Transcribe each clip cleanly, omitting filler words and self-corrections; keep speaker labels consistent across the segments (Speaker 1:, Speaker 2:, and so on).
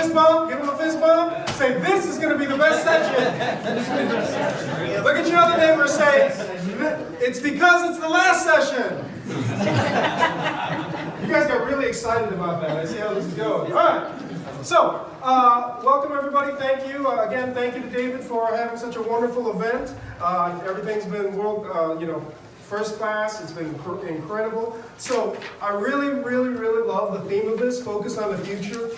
Speaker 1: fist bump, give them a fist bump, say, this is going to be the best session. Look at your other neighbor and say, it's because it's the last session. You guys got really excited about that. I see how this is going. All right. So, welcome everybody. Thank you. Again, thank you to David for having such a wonderful event. Everything's been first class. It's been incredible. So, I really love the theme of this, focus on the future,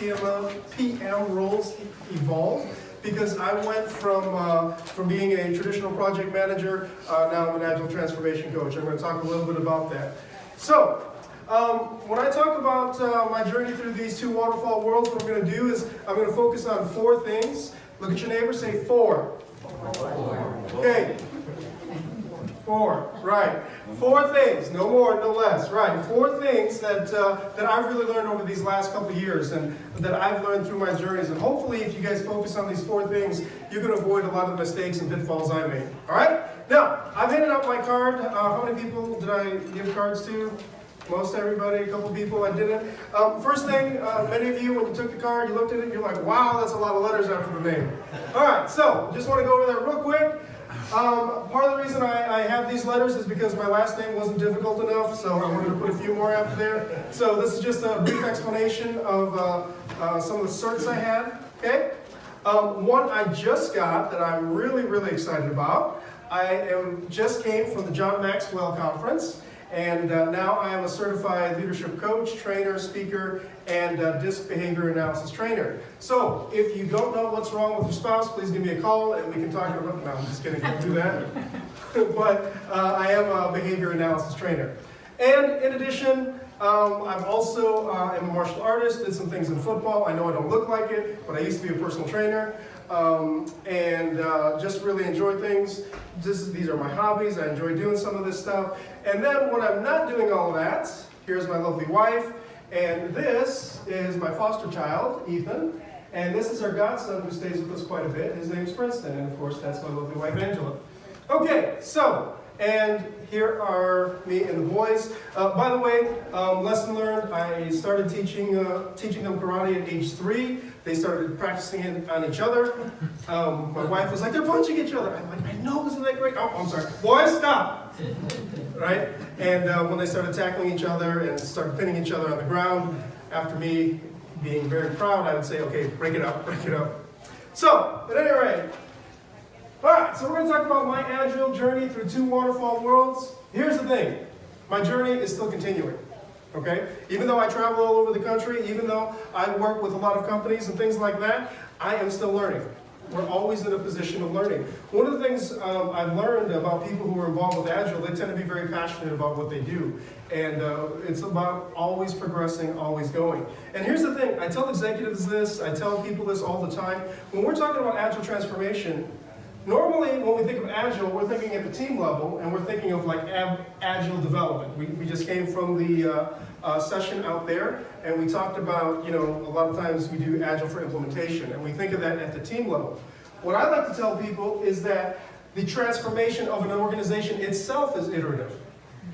Speaker 1: PM roles evolve. Because I went from being a traditional project manager, now I'm an Agile transformation coach. I'm going to talk a little bit about that. So, when I talk about my journey through these two waterfall worlds, what I'm going to do is I'm going to focus on 4 things. Look at your neighbor, say 4. Okay. 4, right. 4 things, no more, no less, right. 4 things that I've really learned over these last couple of years and that I've learned through my journeys. And hopefully, if you guys focus on these 4 things, you can avoid a lot of the mistakes and pitfalls I made. All right? Now, I've handed out my card. How many people did I give cards to? Most everybody, a couple people I didn't. First thing, many of you, when you took the card, you looked at it, you're like, wow, that's a lot of letters after the name. All right, so just want to go over that real quick. Part of the reason I have these letters is because my last name wasn't difficult enough, so I wanted to put a few more after there. So this is just a brief explanation of some of the certs I had, okay? One I just got that I'm really excited about. I just came from the John Maxwell Conference. And now I am a certified leadership coach, trainer, speaker, and DISC behavior analysis trainer. So if you don't know what's wrong with your spouse, please give me a call and we can talk about it. No, I'm just kidding, don't do that. But I am a behavior analysis trainer. And in addition, I'm also am a martial artist, did some things in football. I know I don't look like it, but I used to be a personal trainer. And just really enjoy things. These are my hobbies. I enjoy doing some of this stuff. And then when I'm not doing all of that, here's my lovely wife. And this is my foster child, Ethan. And this is our godson who stays with us quite a bit. His name's Princeton. And of course, that's my lovely wife, Angela. Okay, so, and here are me and the boys. By the way, lesson learned, I started teaching them karate at age 3. They started practicing it on each other. My wife was like, they're punching each other. I'm like, I know, isn't that great? Oh, I'm sorry. Boys, stop. Right? And when they started tackling each other and started pinning each other on the ground, after me being very proud, I would say, okay, break it up, break it up. So, at any rate, all right, so we're going to talk about my Agile journey through 2 waterfall worlds. Here's the thing. My journey is still continuing. Okay? Even though I travel all over the country, even though I work with a lot of companies and things like that, I am still learning. We're always in a position of learning. One of the things I've learned about people who are involved with Agile, they tend to be very passionate about what they do. And it's about always progressing, always going. And here's the thing, I tell executives this, I tell people this all the time. When we're talking about Agile transformation, normally, when we think of Agile, we're thinking at the team level, and we're thinking of like Agile development. We just came from the session out there, and we talked about, a lot of times we do Agile for implementation, and we think of that at the team level. What I like to tell people is that the transformation of an organization itself is iterative.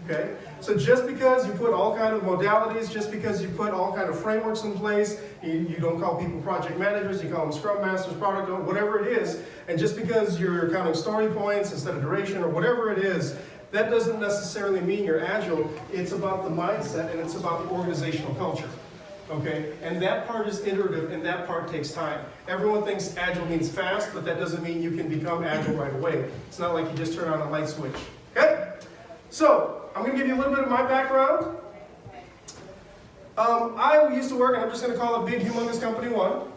Speaker 1: Okay? So just because you put all kind of modalities, just because you put all kind of frameworks in place, you don't call people project managers, you call them scrum masters, product owners, whatever it is, and just because you're counting story points instead of duration or whatever it is, that doesn't necessarily mean you're Agile. It's about the mindset and it's about the organizational culture. Okay? And that part is iterative and that part takes time. Everyone thinks Agile means fast, but that doesn't mean you can become Agile right away. It's not like you just turn on a light switch. Okay? So, I'm going to give you a little bit of my background. I used to work, and I'm just going to call it Big Humongous Company 1. All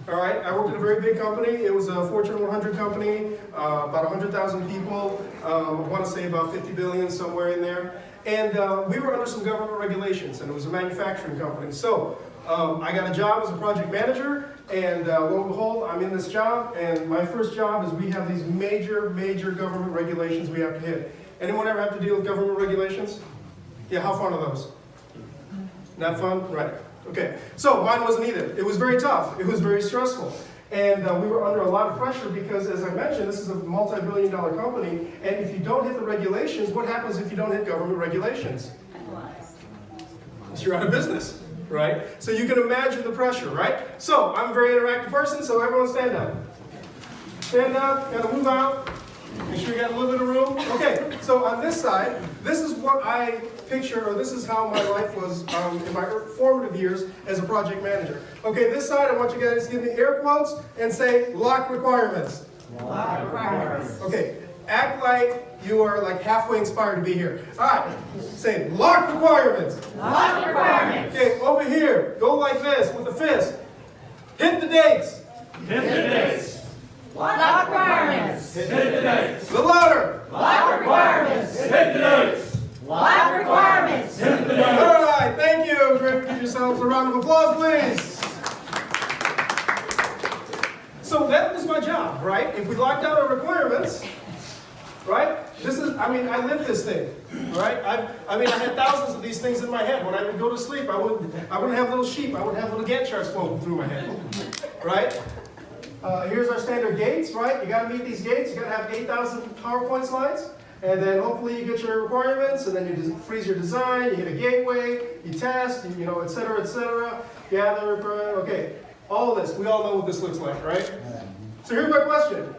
Speaker 1: right, I worked at a very big company. It was a Fortune 100 company, about 100,000 people. I want to say about 50 billion, somewhere in there. And we were under some government regulations, and it was a manufacturing company. So I got a job as a project manager, and lo and behold, I'm in this job. And my first job is we have these major government regulations we have to hit. Anyone ever have to deal with government regulations? Yeah, how fun are those? Not fun? Right. Okay. So mine wasn't either. It was very tough. It was very stressful. And we were under a lot of pressure because, as I mentioned, this is a multi-billion-dollar company. And if you don't hit the regulations, what happens if you don't hit government regulations? You're out of business. right? So you can imagine the pressure, right? So I'm a very interactive person, so everyone stand up. Stand up, gotta move out. Make sure you got a little bit of room. Okay, so on this side, this is what I picture, or this is how my life was in my formative years as a project manager. Okay, this side, I want you guys to give me air quotes and say lock requirements.
Speaker 2: Lock requirements.
Speaker 1: Okay, act like you are like halfway inspired to be here. All right, say lock requirements.
Speaker 2: Lock requirements.
Speaker 1: Okay, over here, go like this with the fist. Hit the dates.
Speaker 3: Hit the dates.
Speaker 2: Lock requirements.
Speaker 3: Hit the dates.
Speaker 1: The louder.
Speaker 2: Lock requirements.
Speaker 3: Hit the dates.
Speaker 2: Lock requirements.
Speaker 3: Hit the dates.
Speaker 1: All right, thank you. Great, give yourselves a round of applause, please. So that was my job, right? If we locked down our requirements, right? This is, I mean, I lived this thing, right? I mean, I had thousands of these things in my head. When I would go to sleep, I wouldn't have little sheep. I would have little Gantt charts floating through my head, right? Here's our standard gates, right? You got to meet these gates. You got to have 8,000 PowerPoint slides, and then hopefully you get your requirements, and then you just freeze your design. You hit a gateway, you test, you know, et cetera, gather, okay. All this, we all know what this looks like, right? So here's my question.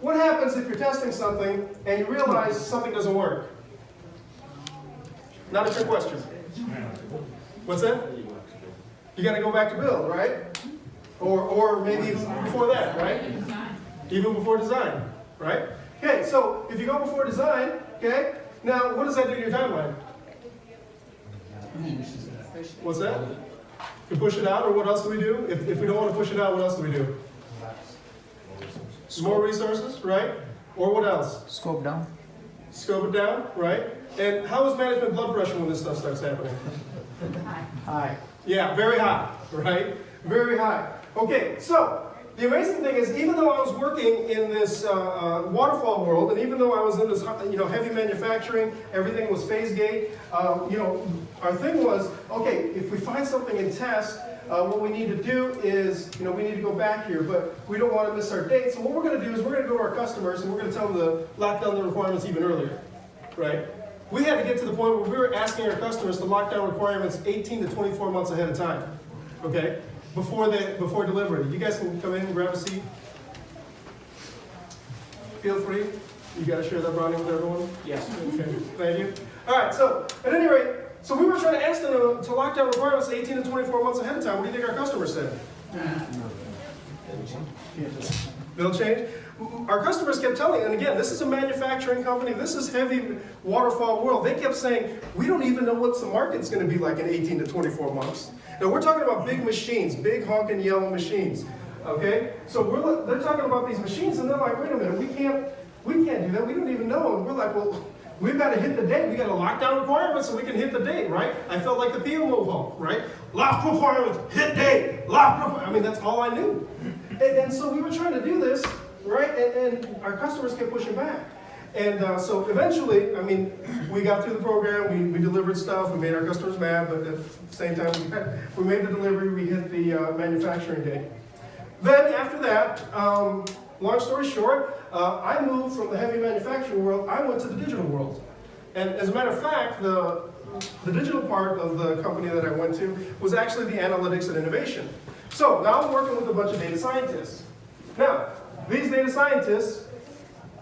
Speaker 1: What happens if you're testing something and you realize something doesn't work? Not a trick question. What's that? You got to go back to build, right? Or maybe before that, right? Even before design, right? Okay, so if you go before design, okay, now what does that do to your timeline? What's that? You push it out, or what else do we do? If we don't want to push it out, what else do we do? More resources, right? Or what else?
Speaker 4: Scope down.
Speaker 1: Scope it down, right? And how is management blood pressure when this stuff starts happening?
Speaker 4: High.
Speaker 1: Yeah, very high, right? Very high. Okay, so the amazing thing is, even though I was working in this waterfall world, and even though I was in this, heavy manufacturing, everything was phase gate. Our thing was, okay, if we find something in test, what we need to do is, we need to go back here, but we don't want to miss our date. So what we're going to do is we're going to go to our customers and we're going to tell them to lock down the requirements even earlier, right? We had to get to the point where we were asking our customers to lock down requirements 18 to 24 months ahead of time, okay? Before delivery. You guys can come in and grab a seat. Feel free. You got to share that brownie with everyone?
Speaker 4: Yes.
Speaker 1: Okay, thank you. All right, so at any rate, so we were trying to ask them to lock down requirements 18 to 24 months ahead of time. What do you think our customers said? They'll change. Our customers kept telling, and again, this is a manufacturing company, this is heavy waterfall world. They kept saying, we don't even know what the market's going to be like in 18 to 24 months. Now we're talking about big machines, big honking yellow machines. Okay? So they're talking about these machines, and they're like, wait a minute, we can't do that. We don't even know. And we're like, well, we've got to hit the date. We got to lock down requirements so we can hit the date, right? I felt like the PMI Hulk, right? Lock requirements, hit date, lock requirements. I mean, that's all I knew. And so we were trying to do this, right? And our customers kept pushing back. And so eventually, I mean, we got through the program, we delivered stuff, we made our customers mad, but at the same time, we made the delivery, we hit the manufacturing date. Then after that, long story short, I moved from the heavy manufacturing world, I went to the digital world. And as a matter of fact, the digital part of the company that I went to was actually the analytics and innovation. So now I'm working with a bunch of data scientists. Now, these data scientists,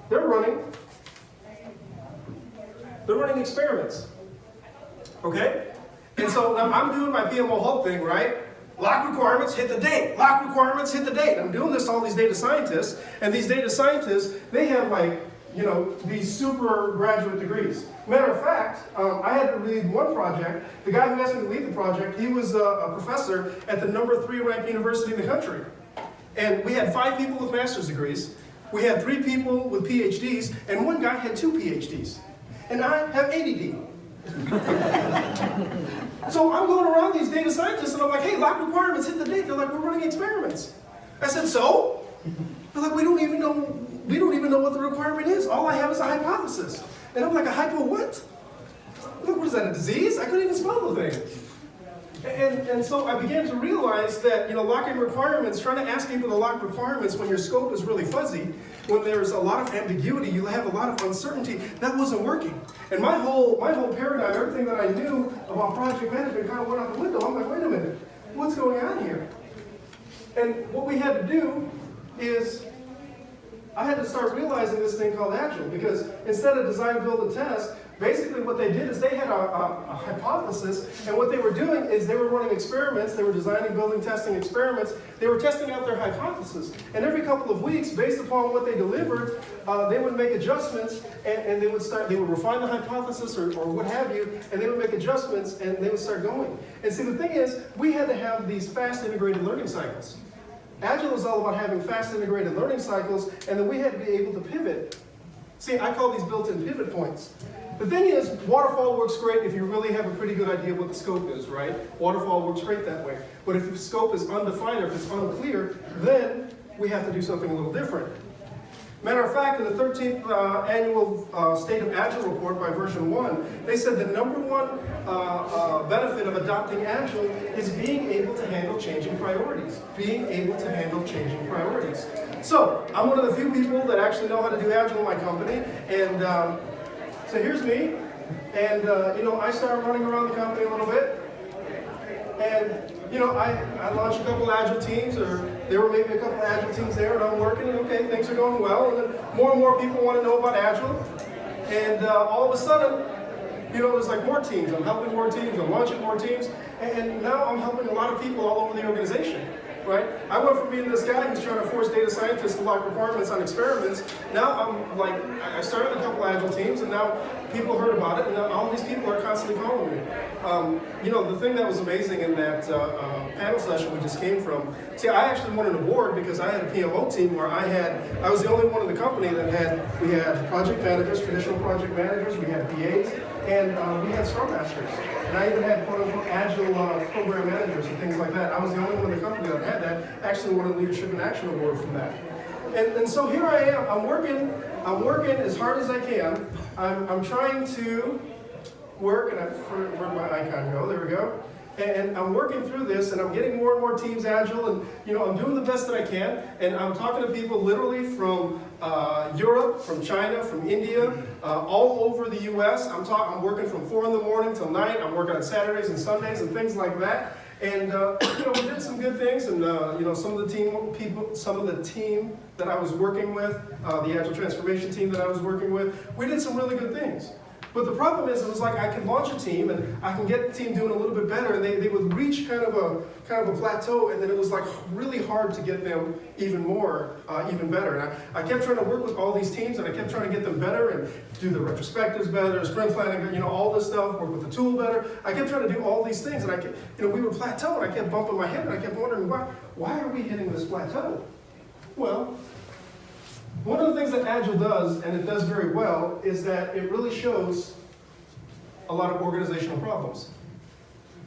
Speaker 1: they're running experiments, okay? And so now I'm doing my PMO Hulk thing, right? Lock requirements, hit the date. Lock requirements, hit the date. I'm doing this to all these data scientists, and these data scientists, they have like, these super graduate degrees. Matter of fact, I had to lead one project. The guy who asked me to lead the project, he was a professor at the #3 ranked university in the country. And we had 5 people with master's degrees. We had 3 people with PhDs, and one guy had 2 PhDs. And I have ADD. So I'm going around these data scientists and I'm like, hey, lock requirements, hit the date. They're like, we're running experiments. I said, so? They're like, we don't even know what the requirement is. All I have is a hypothesis. And I'm like, a hypo what? Look, what is that, a disease? I couldn't even spell the thing. And so I began to realize that, locking requirements, trying to ask people to lock requirements when your scope is really fuzzy, when there's a lot of ambiguity, you have a lot of uncertainty, that wasn't working. And my whole paradigm, everything that I knew about project management kind of went out the window. I'm like, wait a minute, what's going on here? And what we had to do is, I had to start realizing this thing called Agile, because instead of design, build, and test, basically what they did is they had a hypothesis, and what they were doing is they were running experiments, they were designing, building, testing experiments, they were testing out their hypothesis. And every couple of weeks, based upon what they delivered, they would make adjustments, and they would refine the hypothesis or what have you, and they would make adjustments, and they would start going. And see, the thing is, we had to have these fast integrated learning cycles. Agile is all about having fast integrated learning cycles, and then we had to be able to pivot. See, I call these built-in pivot points. The thing is, Waterfall works great if you really have a pretty good idea of what the scope is, right? Waterfall works great that way. But if the scope is undefined or if it's unclear, then we have to do something a little different. Matter of fact, in the 13th annual State of Agile report by version 1, they said the number one benefit of adopting Agile is being able to handle changing priorities. Being able to handle changing priorities. So, I'm one of the few people that actually know how to do Agile in my company, and so here's me, and I started running around the company a little bit, and I launched a couple Agile teams, or there were maybe a couple Agile teams there, and I'm working, and okay, things are going well, and then more and more people want to know about Agile, and all of a sudden, there's like more teams. I'm helping more teams, I'm launching more teams, and now I'm helping a lot of people all over the organization. Right? I went from being this guy who's trying to force data scientists to lock requirements on experiments. Now I'm like, I started a couple Agile teams, and now people heard about it, and now all these people are constantly calling me. The thing that was amazing in that panel session we just came from, see, I actually won an award because I had a PMO team where I was the only one in the company that we had project managers, traditional project managers, we had PAs, and we had Scrum Masters. And I even had quote-unquote Agile program managers and things like that. I was the only one in the company that had that. Actually won a Leadership in Action award from that. And so here I am. I'm working as hard as I can. I'm trying to work, and where'd my icon go? There we go. And I'm working through this, and I'm getting more and more teams Agile, and I'm doing the best that I can. And I'm talking to people literally from Europe, from China, from India, all over the U.S. I'm working from 4 in the morning till 9. I'm working on Saturdays and Sundays and things like that. And we did some good things, and some of the team that I was working with, the Agile transformation team that I was working with, we did some really good things. But the problem is, it was like I could launch a team, and I can get the team doing a little bit better, and they would reach kind of a plateau, and then it was like really hard to get them even better. And I kept trying to work with all these teams, and I kept trying to get them better and do the retrospectives better, sprint planning, all this stuff, work with the tool better. I kept trying to do all these things, and I kept, we would plateau, and I kept bumping my head, and I kept wondering, why are we hitting this plateau? Well, one of the things that Agile does, and it does very well, is that it really shows a lot of organizational problems.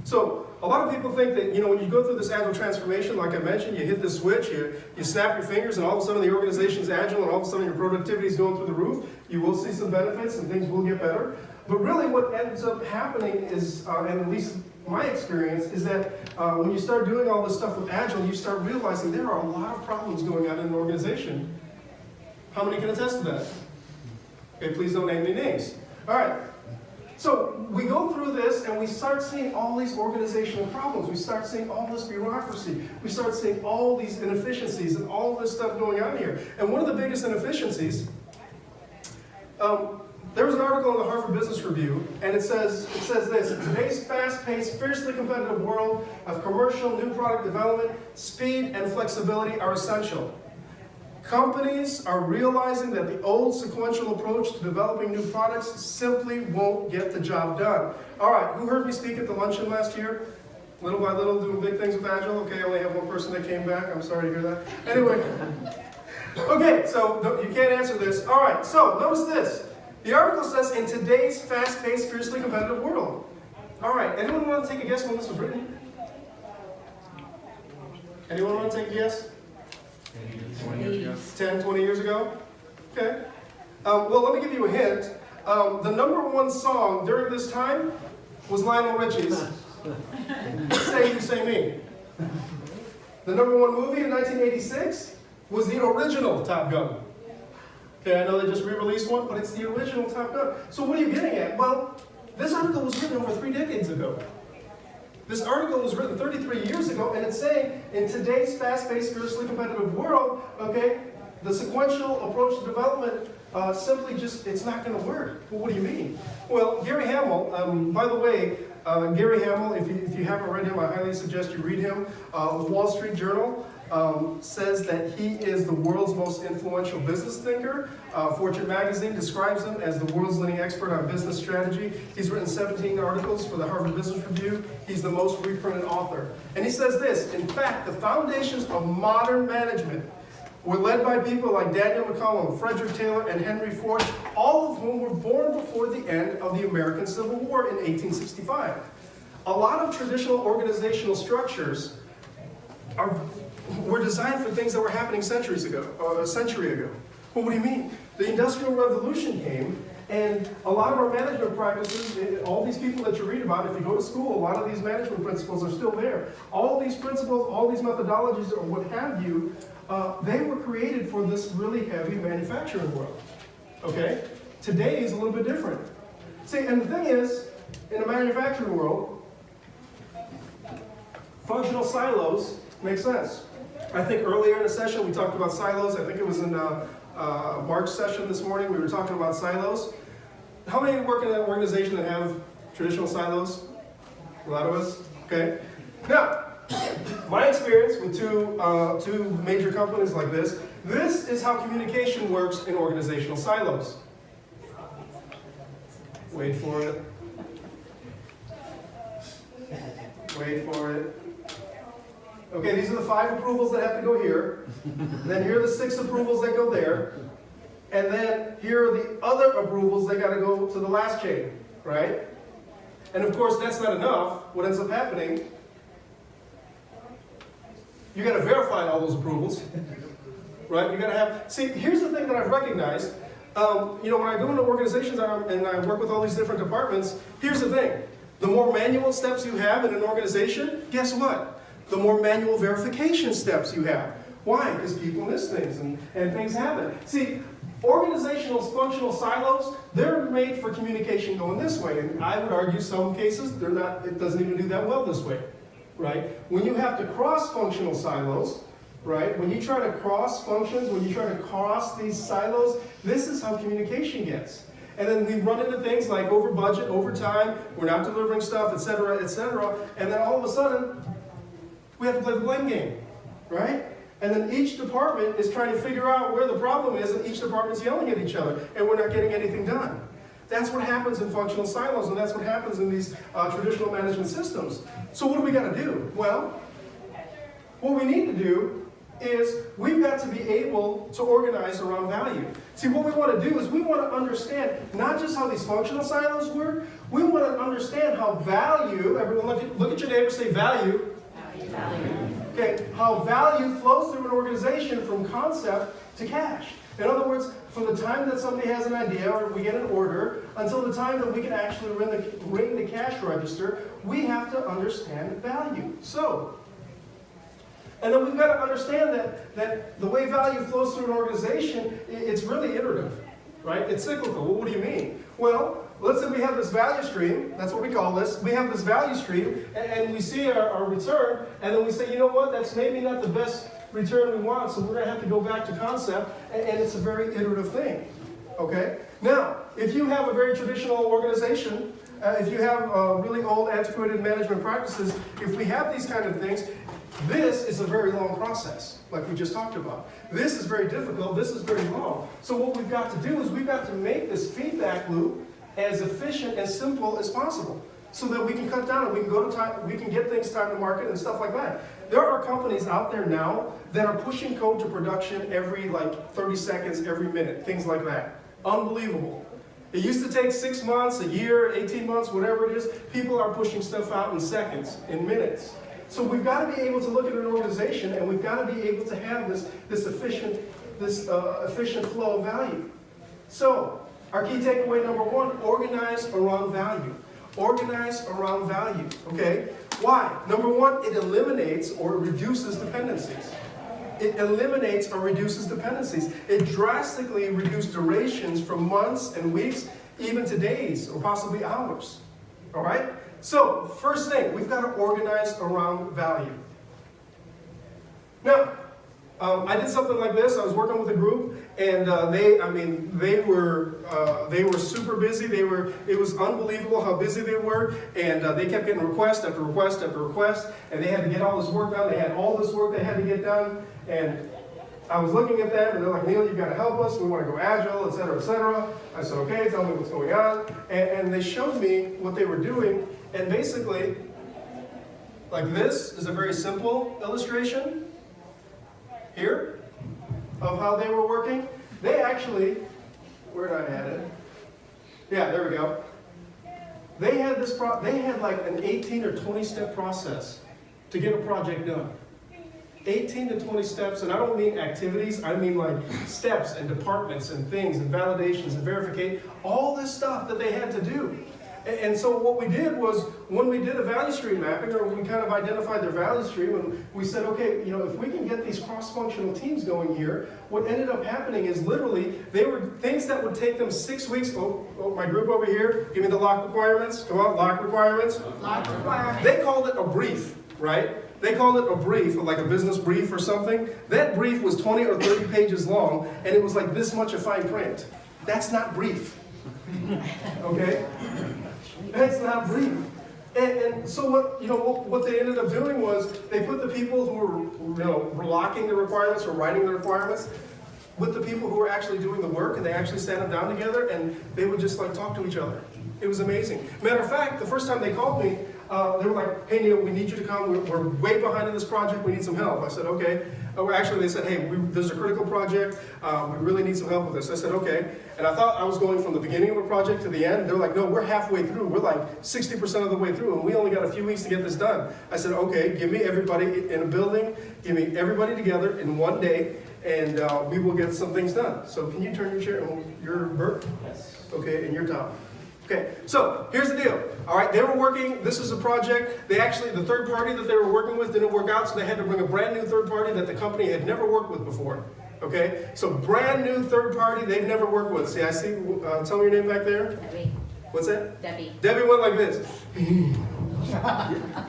Speaker 1: So, a lot of people think that, when you go through this Agile transformation, like I mentioned, you hit this switch, you snap your fingers, and all of a sudden the organization's Agile, and all of a sudden your productivity is going through the roof. You will see some benefits, and things will get better. But really what ends up happening is, and at least my experience, is that when you start doing all this stuff with Agile, you start realizing there are a lot of problems going on in an organization. How many can attest to that? Okay, please don't name any names. All right. So we go through this, and we start seeing all these organizational problems. We start seeing all this bureaucracy. We start seeing all these inefficiencies and all this stuff going on here. And one of the biggest inefficiencies, there was an article in the Harvard Business Review, and it says this: in today's fast-paced, fiercely competitive world of commercial new product development, speed and flexibility are essential. Companies are realizing that the old sequential approach to developing new products simply won't get the job done. All right, who heard me speak at the luncheon last year? Little by little, doing big things with Agile. Okay, I only have one person that came back. I'm sorry to hear that. Anyway, okay, so you can't answer this. All right, so notice this. The article says, in today's fast-paced, fiercely competitive world. All right, anyone want to take a guess when this was written? Anyone want to take a guess? 10, 20 years ago? Okay. Well, let me give you a hint. The #1 song during this time was Lionel Richie's Say you, say me. The #1 movie in 1986 was the original Top Gun. Okay, I know they just re-released one, but it's the original Top Gun. So what are you getting at? Well, this article was written over 3 decades ago. This article was written 33 years ago, and it's saying, in today's fast-paced, fiercely competitive world, okay, the sequential approach to development simply just, it's not going to work. Well, what do you mean? Well, Gary Hamel, by the way, Gary Hamel, if you haven't read him, I highly suggest you read him. The Wall Street Journal says that he is the world's most influential business thinker. Fortune magazine describes him as the world's leading expert on business strategy. He's written 17 articles for the Harvard Business Review. He's the most reprinted author. And he says this: in fact, the foundations of modern management were led by people like Daniel McCollum, Frederick Taylor, and Henry Ford, all of whom were born before the end of the American Civil War in 1865. A lot of traditional organizational structures were designed for things that were happening centuries ago, a century ago. Well, what do you mean? The Industrial Revolution came, and a lot of our management practices, all these people that you read about, if you go to school, a lot of these management principles are still there. All these principles, all these methodologies, or what have you, they were created for this really heavy manufacturing world. Okay? Today is a little bit different. See, and the thing is, in the manufacturing world, functional silos make sense. I think earlier in the session we talked about silos. I think it was in Mark's session this morning we were talking about silos. How many work in an organization that have traditional silos? A lot of us? Okay. Now, my experience with two major companies like this is how communication works in organizational silos. Wait for it. Wait for it. Okay, these are the 5 approvals that have to go here. Then here are the 6 approvals that go there. And then here are the other approvals that got to go to the last chain, right? And of course, that's not enough. What ends up happening, you got to verify all those approvals, right? You got to have, see, here's the thing that I've recognized. When I go into organizations and I work with all these different departments, here's the thing. The more manual steps you have in an organization, guess what? The more manual verification steps you have. Why? Because people miss things and things happen. See, organizational functional silos, they're made for communication going this way. And I would argue some cases, they're not, it doesn't even do that well this way. Right? When you have to cross functional silos, right? When you try to cross functions, when you try to cross these silos, this is how communication gets. And then we run into things like over budget, over time, we're not delivering stuff, etc., etc. And then all of a sudden, we have to play the blame game, right? And then each department is trying to figure out where the problem is, and each department's yelling at each other, and we're not getting anything done. That's what happens in functional silos, and that's what happens in these traditional management systems. So what do we got to do? Well, what we need to do is we've got to be able to organize around value. See, what we want to do is we want to understand not just how these functional silos work, we want to understand how value, everyone look at your neighbor, say value.
Speaker 2: Value.
Speaker 1: Okay, how value flows through an organization from concept to cash. In other words, from the time that somebody has an idea or we get an order until the time that we can actually ring the cash register, we have to understand value. So, and then we've got to understand that the way value flows through an organization, it's really iterative, right? It's cyclical. Well, what do you mean? Well, let's say we have this value stream, that's what we call this. We have this value stream, and we see our return, and then we say, you know what, that's maybe not the best return we want, so we're going to have to go back to concept, and it's a very iterative thing, okay? Now, if you have a very traditional organization, if you have really old, antiquated management practices, if we have these kind of things, this is a very long process, like we just talked about. This is very difficult, this is very long. So what we've got to do is we've got to make this feedback loop as efficient and simple as possible, so that we can cut down and we can go to time, we can get things time to market and stuff like that. There are companies out there now that are pushing code to production every 30 seconds, every minute, things like that. Unbelievable. It used to take 6 months, a year, 18 months, whatever it is. People are pushing stuff out in seconds, in minutes. So we've got to be able to look at an organization, and we've got to be able to have this efficient flow of value. So, our key takeaway number 1, organize around value. Organize around value, okay? Why? Number one, it eliminates or reduces dependencies. It eliminates or reduces dependencies. It drastically reduces durations from months and weeks, even to days or possibly hours, all right? So, first thing, we've got to organize around value. Now, I did something like this. I was working with a group, and they were super busy. It was unbelievable how busy they were, and they kept getting request after request after request, and they had to get all this work done. They had all this work they had to get done, and I was looking at them, and they're like, Neil, you've got to help us. We want to go Agile, et cetera, et cetera. I said, okay, tell me what's going on. And they showed me what they were doing, and basically, like this is a very simple illustration here of how they were working. They actually, where did I add it? Yeah, there we go. They had they had like an 18 or 20 step process to get a project done. 18 to 20 steps, and I don't mean activities, I mean like steps and departments and things and validations and verification, all this stuff that they had to do. And so what we did was, when we did a value stream mapping, or we kind of identified their value stream, and we said, okay, if we can get these cross-functional teams going here, what ended up happening is literally, they were things that would take them 6 weeks. Oh, my group over here, give me the lock requirements. Come on, lock requirements.
Speaker 2: Lock requirements.
Speaker 1: They called it a brief, right? They called it a brief, like a business brief or something. That brief was 20 or 30 pages long, and it was like this much of fine print. That's not brief, okay? That's not brief. And so what they ended up doing was, they put the people who were locking the requirements or writing the requirements with the people who were actually doing the work, and they actually sat them down together, and they would just like talk to each other. It was amazing. Matter of fact, the first time they called me, they were like, hey Neil, we need you to come. We're way behind in this project. We need some help. I said, okay. Actually, they said, hey, there's a critical project. We really need some help with this. I said, okay. And I thought I was going from the beginning of a project to the end. They're like, no, we're halfway through. We're like 60% of the way through, and we only got a few weeks to get this done. I said, okay, give me everybody in a building. Give me everybody together in one day, and we will get some things done. So can you turn your chair? You're Bert?
Speaker 3: Yes.
Speaker 1: Okay, and you're Tom. Okay, so here's the deal. All right, they were working, this is a project. They actually, the third party that they were working with didn't work out, so they had to bring a brand new third party that the company had never worked with before. Okay, so brand new third party they've never worked with. See, I see, tell me your name back there.
Speaker 2: Debbie.
Speaker 1: What's that?
Speaker 2: Debbie.
Speaker 1: Debbie went like this.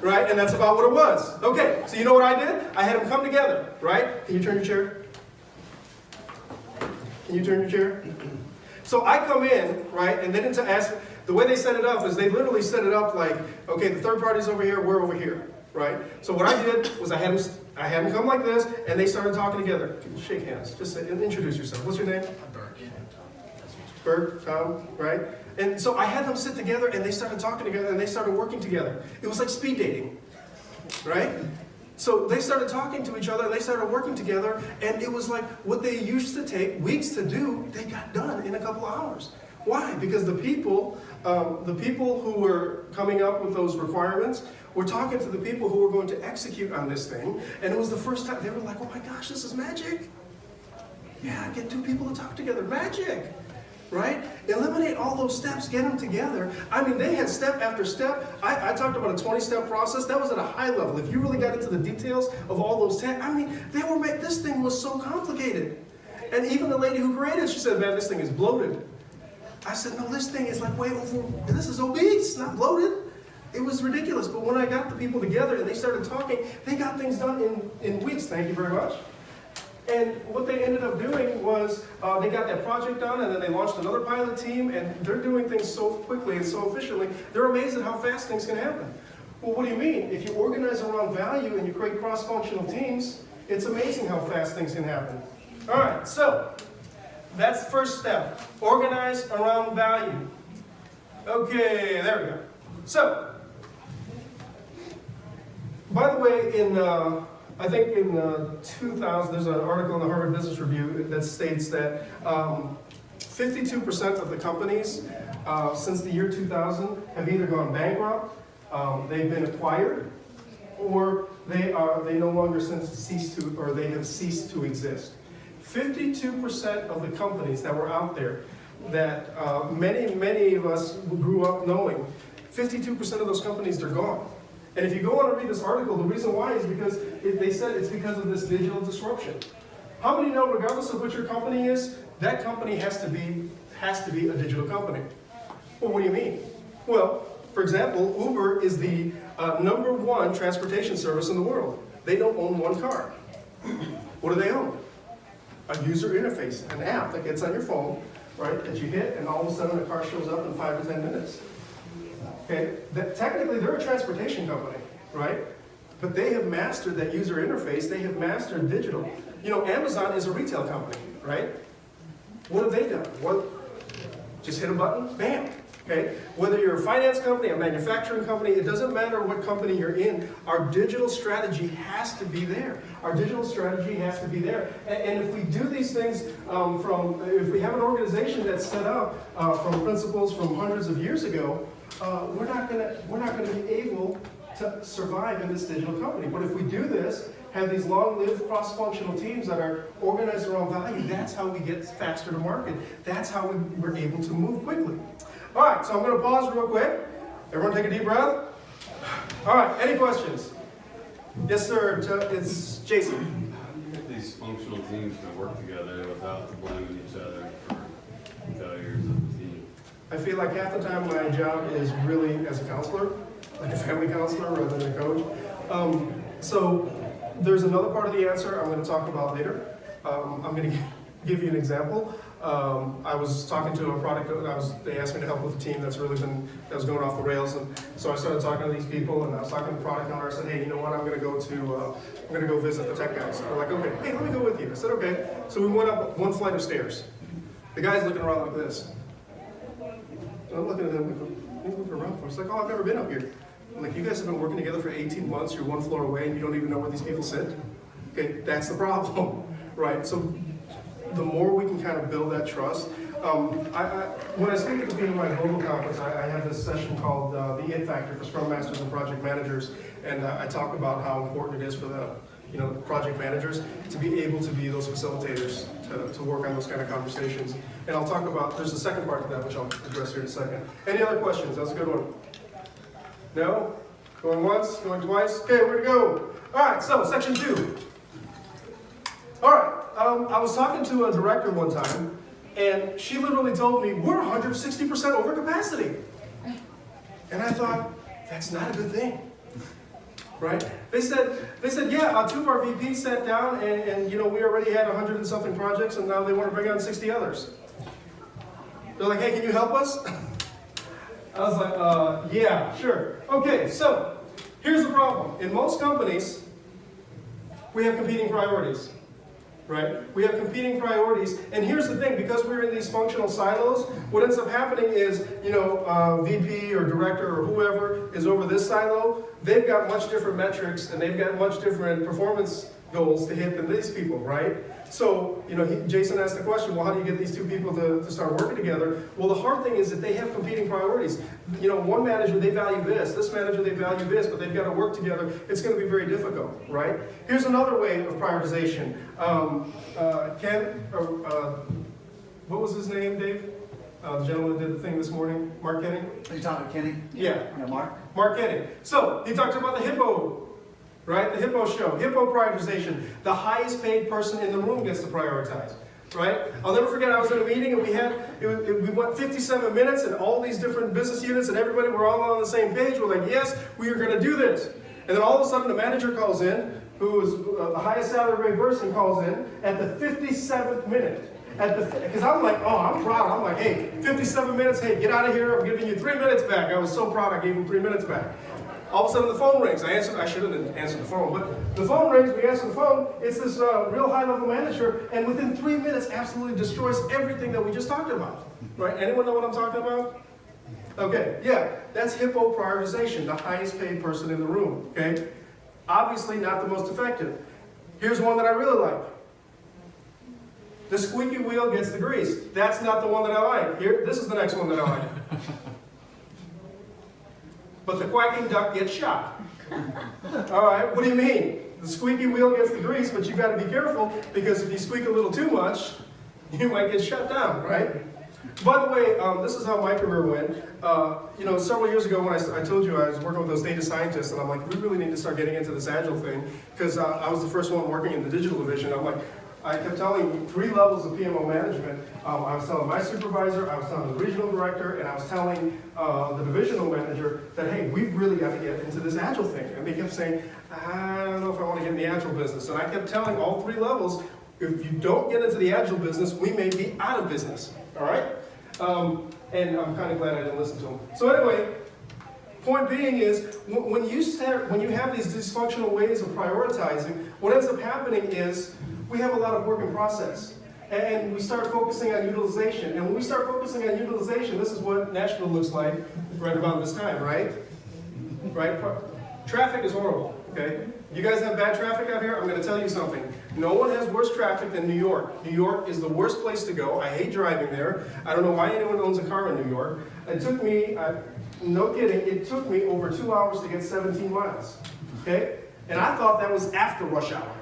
Speaker 1: Right, and that's about what it was. Okay, so you know what I did? I had them come together, right? Can you turn your chair? Can you turn your chair? So I come in, right, and they didn't ask, the way they set it up is they literally set it up like, okay, the third party's over here, we're over here, right? So what I did was I had them come like this, and they started talking together. Shake hands, just say, introduce yourself. What's your name? Bert, Tom, right? And so I had them sit together, and they started talking together, and they started working together. It was like speed dating, right? So they started talking to each other, and they started working together, and it was like what they used to take weeks to do, they got done in a couple of hours. Why? Because the people who were coming up with those requirements were talking to the people who were going to execute on this thing, and it was the first time they were like, oh my gosh, this is magic. Yeah, get two people to talk together, magic. Right? Eliminate all those steps, get them together. I mean, they had step after step. I talked about a 20-step process. That was at a high level. If you really got into the details of all those steps, I mean, this thing was so complicated. And even the lady who created it, she said, man, this thing is bloated. I said, no, this thing is like way over, this is obese, it's not bloated. It was ridiculous. But when I got the people together and they started talking, they got things done in weeks. Thank you very much. And what they ended up doing was they got that project done, and then they launched another pilot team, and they're doing things so quickly and so efficiently. They're amazed at how fast things can happen. Well, what do you mean? If you organize around value and you create cross-functional teams, it's amazing how fast things can happen. All right, so that's the first step. Organize around value. Okay, there we go. So, by the way, I think in 2000, there's an article in the Harvard Business Review that states that 52% of the companies since the year 2000 have either gone bankrupt, they've been acquired, or they no longer ceased to, or they have ceased to exist. 52% of the companies that were out there that many of us grew up knowing, 52% of those companies, they're gone. And if you go on and read this article, the reason why is because they said it's because of this digital disruption. How many know, regardless of what your company is, that company has to be a digital company? Well, what do you mean? Well, for example, Uber is the #1 transportation service in the world. They don't own one car. What do they own? A user interface, an app that gets on your phone, right, that you hit, and all of a sudden the car shows up in 5 to 10 minutes. Okay, technically they're a transportation company, right? But they have mastered that user interface, they have mastered digital. You know, Amazon is a retail company, right? What have they done? What? Just hit a button, bam. Okay? Whether you're a finance company, a manufacturing company, it doesn't matter what company you're in, our digital strategy has to be there. Our digital strategy has to be there. And if we do these things if we have an organization that's set up from principles from hundreds of years ago, we're not gonna be able to survive in this digital company. But if we do this, have these long-lived cross-functional teams that are organized around value, that's how we get faster to market. That's how we're able to move quickly. All right, so I'm going to pause real quick. Everyone take a deep breath. All right, any questions? Yes, sir. It's Jason.
Speaker 5: How do you get these functional teams to work together without blaming each other for failures of the team?
Speaker 1: I feel like half the time my job is really as a counselor, like a family counselor rather than a coach. So there's another part of the answer I'm going to talk about later. I'm going to give you an example. I was talking to a product, they asked me to help with a team that was going off the rails, and so I started talking to these people, and I was talking to the product owner. I said, hey, you know what, I'm going to go visit the tech guys. They're like, okay, hey, let me go with you. I said, okay. So we went up one flight of stairs. The guy's looking around like this. And I'm looking at him, what are you looking around for? It's like, oh, I've never been up here. I'm like, you guys have been working together for 18 months, you're one floor away, and you don't even know where these people sit? Okay, that's the problem, right? So the more we can kind of build that trust. When I speak at the PMI Global Conference, I have this session called the It Factor for Scrum Masters and Project Managers, and I talk about how important it is for the project managers to be able to be those facilitators to work on those kind of conversations. And I'll talk about, there's a second part to that which I'll address here in a second. Any other questions? That's a good one. No? Going once? Going twice? Okay, we're gonna go. All right, so section 2. All right. I was talking to a director one time, and she literally told me, we're 160% over capacity. And I thought, that's not a good thing, right? They said, yeah, 2 of our VPs sat down, and we already had 100 and something projects, and now they want to bring on 60 others. They're like, hey, can you help us? I was like, yeah, sure. Okay, so here's the problem. In most companies, we have competing priorities. Right? We have competing priorities, and here's the thing, because we're in these functional silos, what ends up happening is, VP or director or whoever is over this silo, they've got much different metrics and they've got much different performance goals to hit than these people, right? So, Jason asked the question, well, how do you get these 2 people to start working together? Well, the hard thing is that they have competing priorities. One manager, they value this manager, they value this, but they've got to work together. It's going to be very difficult, right? Here's another way of prioritization. What was his name, Dave? The gentleman that did the thing this morning, Mark Kenny?
Speaker 4: Are you talking to Kenny?
Speaker 1: Yeah.
Speaker 4: Yeah, Mark?
Speaker 1: Mark Kenny. So, he talked about the hippo. Right? The hippo show. Hippo prioritization. The highest paid person in the room gets to prioritize. Right? I'll never forget, I was in a meeting and we went 57 minutes and all these different business units and everybody were all on the same page. We're like, yes, we are going to do this. And then all of a sudden the manager calls in, who is the highest salary person calls in at the 57th minute. Because I'm like, oh, I'm proud. I'm like, hey, 57 minutes, hey, get out of here. I'm giving you 3 minutes back. I was so proud I gave him 3 minutes back. All of a sudden the phone rings. I shouldn't answer the phone, but the phone rings, we answer the phone, it's this real high-level manager, and within 3 minutes absolutely destroys everything that we just talked about. Right? Anyone know what I'm talking about? Okay, yeah, that's hippo prioritization, the highest paid person in the room, okay? Obviously not the most effective. Here's one that I really like. The squeaky wheel gets the grease. That's not the one that I like. This is the next one that I like. But the quacking duck gets shot. All right, what do you mean? The squeaky wheel gets the grease, but you've got to be careful because if you squeak a little too much, you might get shut down, right? By the way, this is how my career went. Several years ago when I told you I was working with those data scientists, and I'm like, we really need to start getting into this Agile thing, because I was the first one working in the digital division. I'm like, I kept telling 3 levels of PMO management. I was telling my supervisor, I was telling the regional director, and I was telling the divisional manager that, hey, we've really got to get into this Agile thing. And they kept saying, I don't know if I want to get in the Agile business. And I kept telling all 3 levels, if you don't get into the Agile business, we may be out of business, all right? And I'm kind of glad I didn't listen to them. So anyway, point being is, when you have these dysfunctional ways of prioritizing, what ends up happening is, we have a lot of work in process. And we start focusing on utilization. And when we start focusing on utilization, this is what Nashville looks like right about this time, right? Right? Traffic is horrible, okay? You guys have bad traffic out here? I'm going to tell you something. No one has worse traffic than New York. New York is the worst place to go. I hate driving there. I don't know why anyone owns a car in New York. It took me, no kidding, it took me over 2 hours to get 17 miles, okay? And I thought that was after rush hour,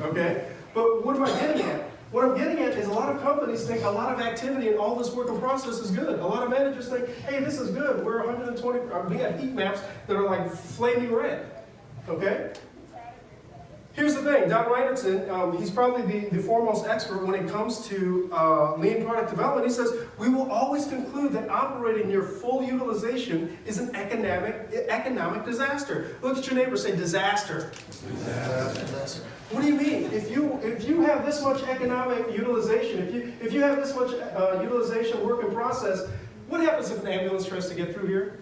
Speaker 1: okay? But what am I getting at? What I'm getting at is a lot of companies think a lot of activity and all this work in process is good. A lot of managers think, hey, this is good. We're 120, we got heat maps that are like flaming red, okay? Here's the thing, Don Reinertson, he's probably the foremost expert when it comes to lean product development. He says, we will always conclude that operating near full utilization is an economic disaster. Look at your neighbor, say disaster. Disaster. What do you mean? If you have this much economic utilization, if you have this much utilization work in process, what happens if an ambulance tries to get through here?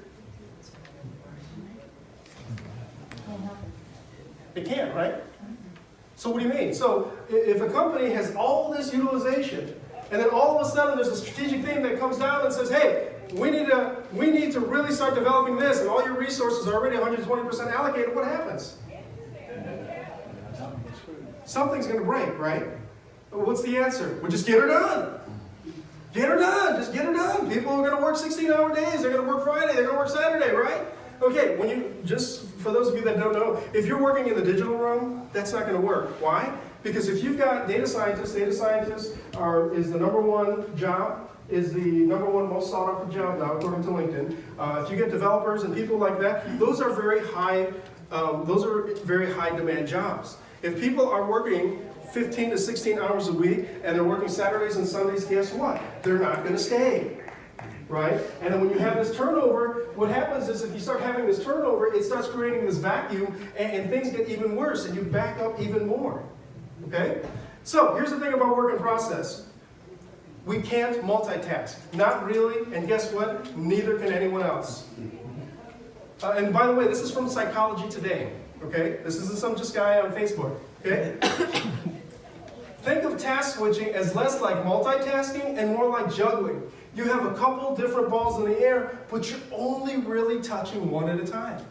Speaker 1: It can't, right? So what do you mean? So if a company has all this utilization, and then all of a sudden there's a strategic thing that comes down and says, hey, we need to really start developing this, and all your resources are already 120% allocated, what happens? Something's going to break, right? What's the answer? Well, just get her done. Get her done. Just get her done. People are going to work 16-hour days. They're going to work Friday. They're going to work Saturday, right? Okay, just for those of you that don't know, if you're working in the digital realm, that's not going to work. Why? Because if you've got data scientists is the #1 job, is the #1 most sought after job now, according to LinkedIn. If you get developers and people like that, those are very high demand jobs. If people are working 15 to 16 hours a week and they're working Saturdays and Sundays, guess what? They're not going to stay. Right? And then when you have this turnover, what happens is if you start having this turnover, it starts creating this vacuum and things get even worse and you back up even more. Okay? So here's the thing about work in process. We can't multitask. Not really, and guess what? Neither can anyone else. And by the way, this is from Psychology Today. Okay? This isn't some just guy on Facebook. Okay? Think of task switching as less like multitasking and more like juggling. You have a couple different balls in the air, but you're only really touching one at a time.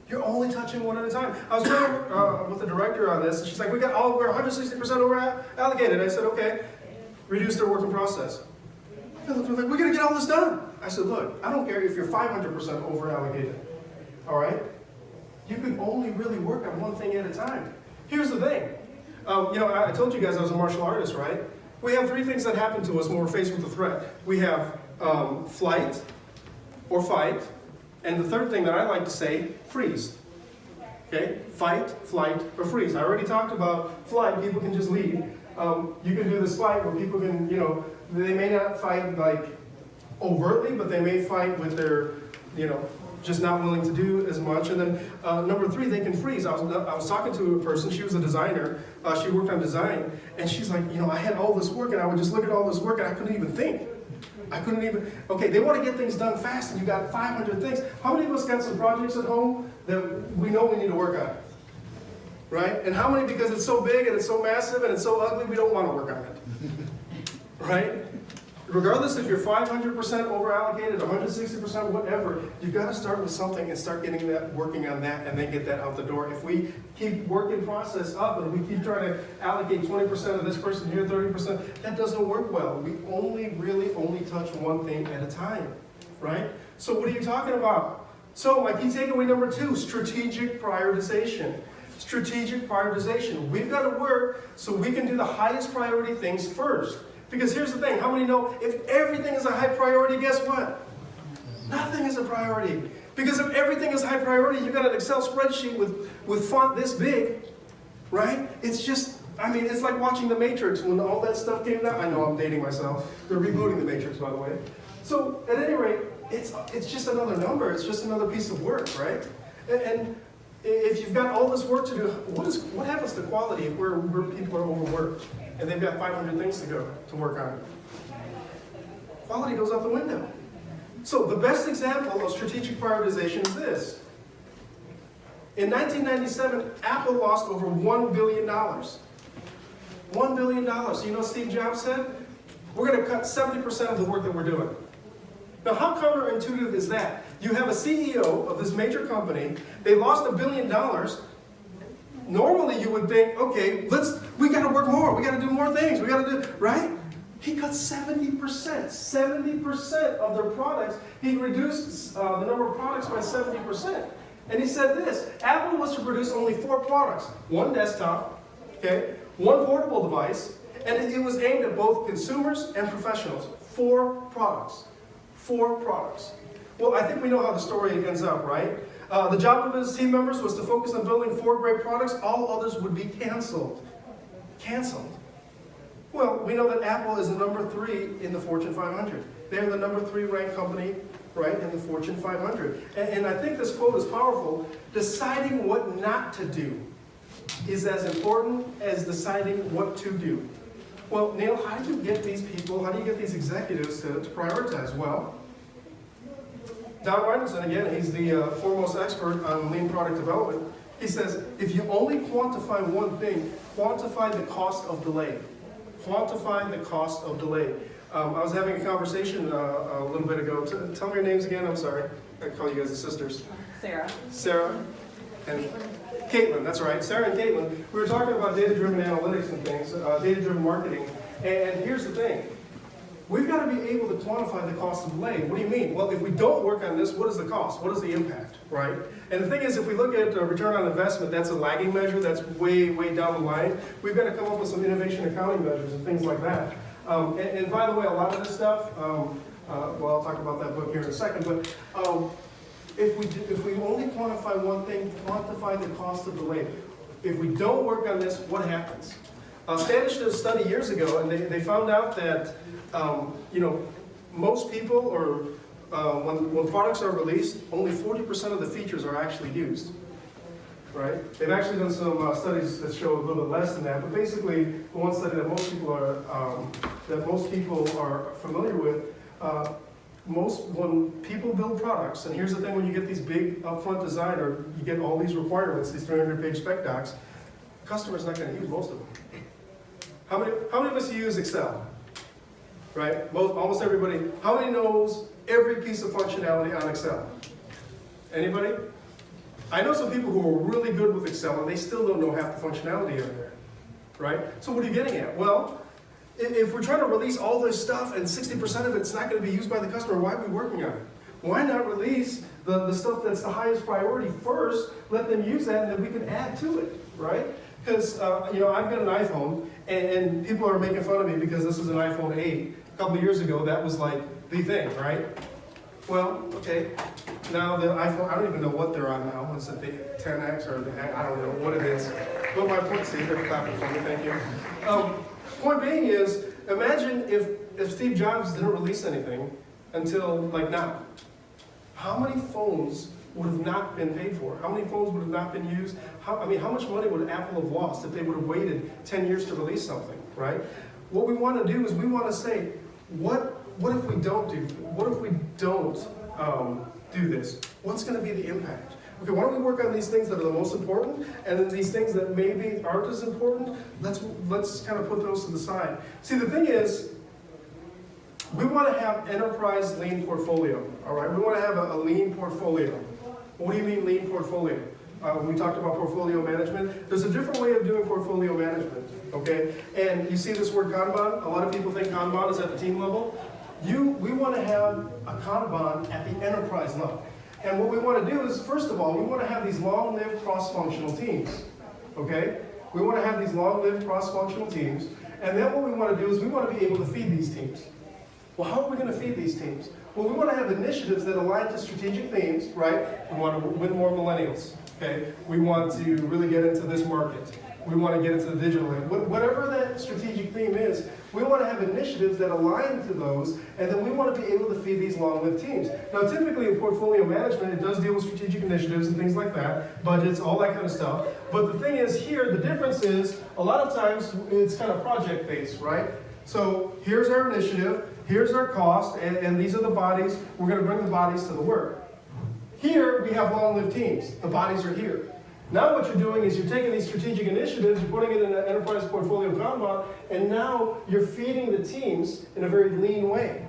Speaker 1: You're only touching one at a time. I was working with the director on this, and she's like, we're 160% over allocated. I said, okay, reduce their work in process. They're like, we're going to get all this done. I said, look, I don't care if you're 500% over allocated. All right? You can only really work on one thing at a time. Here's the thing. I told you guys I was a martial artist, right? We have 3 things that happen to us when we're faced with a threat. We have flight or fight, and the third thing that I like to say, freeze. Okay? Fight, flight, or freeze. I already talked about flight, people can just leave. You can do this fight where people can, they may not fight like overtly, but they may fight with their, just not willing to do as much. And then number 3, they can freeze. I was talking to a person, she was a designer, she worked on design, and she's like, I had all this work, and I would just look at all this work, and I couldn't even think. Okay, they want to get things done fast, and you got 500 things. How many of us got some projects at home that we know we need to work on? Right? And how many, because it's so big, and it's so massive, and it's so ugly, we don't want to work on it? Right? Regardless if you're 500% over allocated, 160%, whatever, you've got to start with something and start getting that, working on that, and then get that out the door. If we keep working process up and we keep trying to allocate 20% of this person here, 30%, that doesn't work well. We really only touch one thing at a time, right? So what are you talking about? So my key takeaway number 2, strategic prioritization. Strategic prioritization. We've got to work so we can do the highest priority things first. Because here's the thing, how many know if everything is a high priority, guess what? Nothing is a priority. Because if everything is high priority, you got an Excel spreadsheet with font this big, right? It's just, I mean, it's like watching The Matrix when all that stuff came out. I know I'm dating myself. They're rebooting The Matrix, by the way. So at any rate, it's just another number. It's just another piece of work, right? And if you've got all this work to do, what happens to quality if where people are overworked and they've got 500 things to work on? Quality goes out the window. So the best example of strategic prioritization is this. In 1997, Apple lost over $1 billion. $1 billion. So you know what Steve Jobs said? We're going to cut 70% of the work that we're doing. Now, how counterintuitive is that? You have a CEO of this major company, they lost $1 billion. Normally, you would think, okay, we got to work more, we got to do more things, we got to do, right? He cut 70% of their products. He reduced the number of products by 70%. And he said this, Apple was to produce only 4 products, 1 desktop, okay, 1 portable device, and it was aimed at both consumers and professionals. 4 products. 4 products. Well, I think we know how the story ends up, right? The job of his team members was to focus on building 4 great products. All others would be canceled. Canceled. Well, we know that Apple is the number 3 in the Fortune 500. They're the number 3 ranked company, right, in the Fortune 500. And I think this quote is powerful. Deciding what not to do is as important as deciding what to do. Well, Neil, how do you get these people, how do you get these executives to prioritize? Well, Don Reinaldson, again, he's the foremost expert on lean product development. He says, if you only quantify one thing, quantify the cost of delay. Quantify the cost of delay. I was having a conversation a little bit ago. Tell me your names again, I'm sorry. I call you guys the sisters.
Speaker 2: Sarah.
Speaker 1: Sarah and Caitlin, that's right. Sarah and Caitlin. We were talking about data-driven analytics and things, data-driven marketing. And here's the thing. We've got to be able to quantify the cost of delay. What do you mean? Well, if we don't work on this, what is the cost? What is the impact, right? And the thing is, if we look at return on investment, that's a lagging measure. That's way, way down the line. We've got to come up with some innovation accounting measures and things like that. And by the way, a lot of this stuff, well, I'll talk about that book here in a second, but if we only quantify one thing, quantify the cost of delay. If we don't work on this, what happens? Standish did a study years ago, and they found out that most people, or when products are released, only 40% of the features are actually used. Right? They've actually done some studies that show a little bit less than that, but basically, the one study that most people are familiar with. When people build products, and here's the thing: when you get these big upfront design, or you get all these requirements, these 300-page spec docs, the customer's not going to use most of them. How many of us use Excel? Right? Almost everybody. How many knows every piece of functionality on Excel? Anybody? I know some people who are really good with Excel, and they still don't know half the functionality on there. Right? So what are you getting at? Well, if we're trying to release all this stuff and 60% of it's not going to be used by the customer, why are we working on it? Why not release the stuff that's the highest priority first, let them use that, and then we can add to it, right? Because, I've got an iPhone, and people are making fun of me because this is an iPhone 8. A couple of years ago, that was like the thing, right? Well, okay, now the iPhone, I don't even know what they're on now. Is it the 10X or the, I don't know what it is. But my point, see, they're clapping for me, thank you. Point being is, imagine if Steve Jobs didn't release anything until like now. How many phones would have not been paid for? How many phones would have not been used? How much money would Apple have lost if they would have waited 10 years to release something, right? What we want to do is we want to say, what if we don't do this? What's going to be the impact? Okay, why don't we work on these things that are the most important, and then these things that maybe aren't as important, let's kind of put those to the side. See, the thing is, we want to have enterprise lean portfolio, all right? We want to have a lean portfolio. What do you mean lean portfolio? When we talked about portfolio management, there's a different way of doing portfolio management, okay? And you see this word Kanban. A lot of people think Kanban is at the team level. We want to have a Kanban at the enterprise level. And what we want to do is, first of all, we want to have these long-lived cross-functional teams, okay? We want to have these long-lived cross-functional teams, And then what we want to do is we want to be able to feed these teams. Well, how are we going to feed these teams? Well, we want to have initiatives that align to strategic themes, right? We want to win more millennials, okay? We want to really get into this market. We want to get into the digital age. Whatever that strategic theme is, we want to have initiatives that align to those, and then we want to be able to feed these long-lived teams. Now, typically in portfolio management, it does deal with strategic initiatives and things like that, budgets, all that kind of stuff. But the thing is here, the difference is, a lot of times it's kind of project-based, right? So here's our initiative, here's our cost, and these are the bodies. We're going to bring the bodies to the work. Here, we have long-lived teams. The bodies are here. Now what you're doing is you're taking these strategic initiatives, you're putting it in an enterprise portfolio Kanban, and now you're feeding the teams in a very lean way.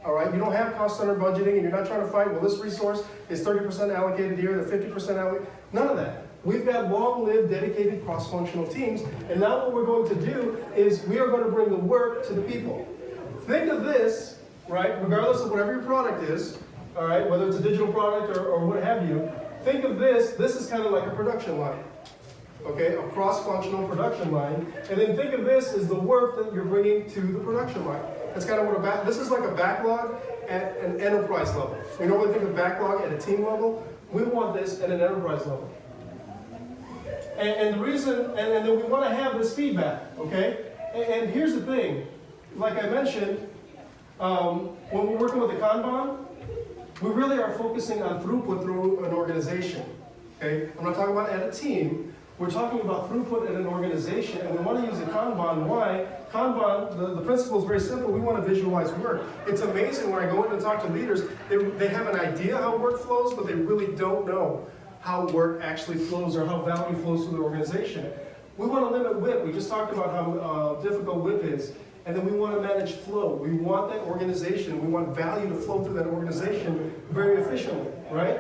Speaker 1: All right, you don't have cost center budgeting, and you're not trying to fight, well, this resource is 30% allocated here, the 50% allocated. None of that. We've got long-lived, dedicated cross-functional teams, and now what we're going to do is we are going to bring the work to the people. Think of this, right, regardless of whatever your product is, all right, whether it's a digital product or what have you, think of this is kind of like a production line, okay, a cross-functional production line, and then think of this as the work that you're bringing to the production line. That's kind of what this is like a backlog at an enterprise level. We normally think of backlog at a team level. We want this at an enterprise level. And the reason, and then we want to have this feedback, okay? And here's the thing, like I mentioned, when we're working with the Kanban, we really are focusing on throughput through an organization, okay? I'm not talking about at a team, we're talking about throughput in an organization, and we want to use a Kanban. Why? Kanban, the principle is very simple. We want to visualize work. It's amazing when I go in and talk to leaders, they have an idea how work flows, but they really don't know how work actually flows or how value flows through the organization. We want to limit WIP. We just talked about how difficult WIP is. And then we want to manage flow. We want that organization, we want value to flow through that organization very efficiently, right?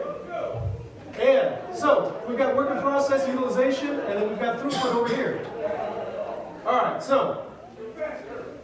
Speaker 1: And so, we've got work in process, utilization, and then we've got throughput over here. All right, so,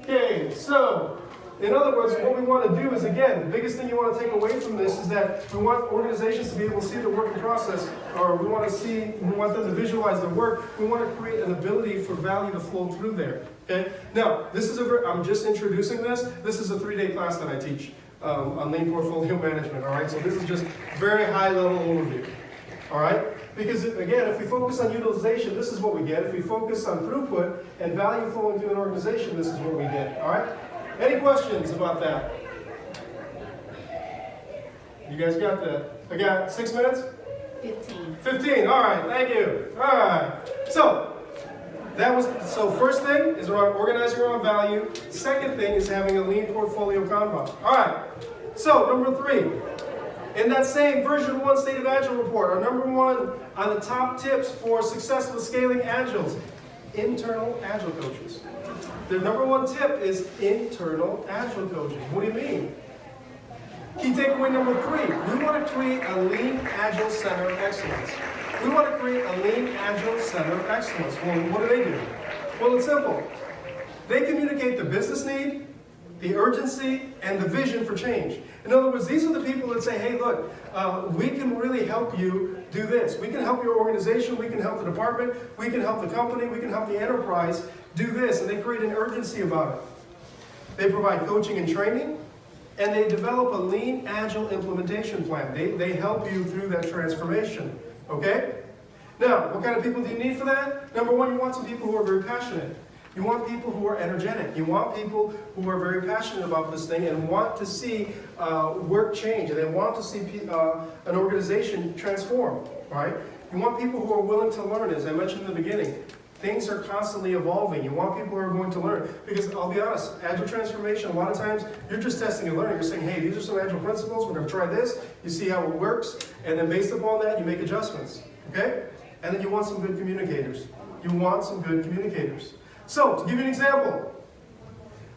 Speaker 1: okay, so, in other words, what we want to do is, again, the biggest thing you want to take away from this is that we want organizations to be able to see the work in process, or we want them to visualize their work. We want to create an ability for value to flow through there. Okay? Now, I'm just introducing this. This is a 3-day class that I teach on lean portfolio management, all right? So this is just very high-level overview, all right? Because, again, if we focus on utilization, this is what we get. If we focus on throughput and value flowing through an organization, this is what we get, all right? Any questions about that? You guys got that? I got 6 minutes? 15, all right, thank you. All right, so first thing is around organizing around value. Second thing is having a lean portfolio Kanban. All right, so number 3, in that same version 1 State of Agile report, our number 1 on the top tips for successful scaling Agiles, internal Agile coaches. The number 1 tip is internal Agile coaches. What do you mean? Key takeaway number 3, we want to create a lean Agile center of excellence. We want to create a lean Agile center of excellence. Well, what do? Well, it's simple. They communicate the business need, the urgency, and the vision for change. In other words, these are the people that say, hey, look, we can really help you do this. We can help your organization, we can help the department, we can help the company, we can help the enterprise do this. And they create an urgency about it. They provide coaching and training, and they develop a lean, agile implementation plan. They help you through that transformation, okay? Now, what kind of people do you need for that? Number 1, you want some people who are very passionate. You want people who are energetic. You want people who are very passionate about this thing and want to see work change, and they want to see an organization transform, right? You want people who are willing to learn, as I mentioned in the beginning. Things are constantly evolving. You want people who are going to learn. Because I'll be honest, Agile transformation, a lot of times, you're just testing and learning. You're saying, hey, these are some Agile principles. We're going to try this. You see how it works. And then based upon that, you make adjustments. Okay? And then you want some good communicators. You want some good communicators. So, to give you an example,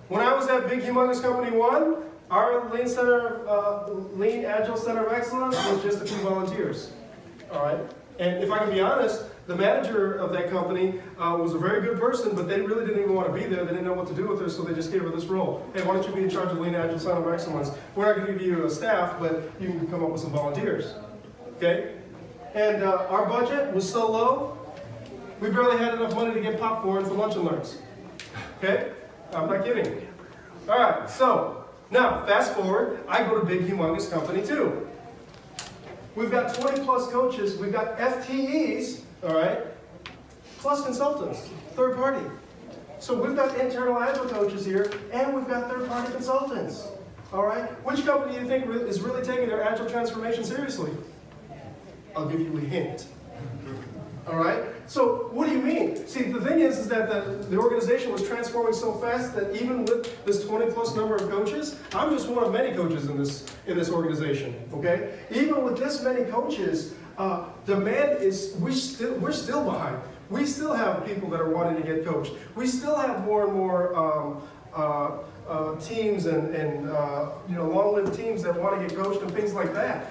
Speaker 1: when I was at Big Humongous Company 1, our Lean Agile Center of Excellence was just a few volunteers. All right? And if I can be honest, the manager of that company was a very good person, but they really didn't even want to be there. They didn't know what to do with her, so they just gave her this role. Hey, why don't you be in charge of Lean Agile Center of Excellence? We're not going to give you a staff, but you can come up with some volunteers. Okay? And our budget was so low, we barely had enough money to get popcorn for lunch and learns. Okay? I'm not kidding. All right, so now fast forward, I go to big, humongous company too. We've got 20 plus coaches, we've got FTEs, all right, plus consultants, third party. So we've got internal Agile coaches here, and we've got third party consultants. All right? Which company do you think is really taking their Agile transformation seriously? I'll give you a hint. All right? So what do you mean? See, the thing is that the organization was transforming so fast that even with this 20 plus number of coaches, I'm just one of many coaches in this organization. Okay? Even with this many coaches, demand is, we're still behind. We still have people that are wanting to get coached. We still have more and more teams and long-lived teams that want to get coached and things like that.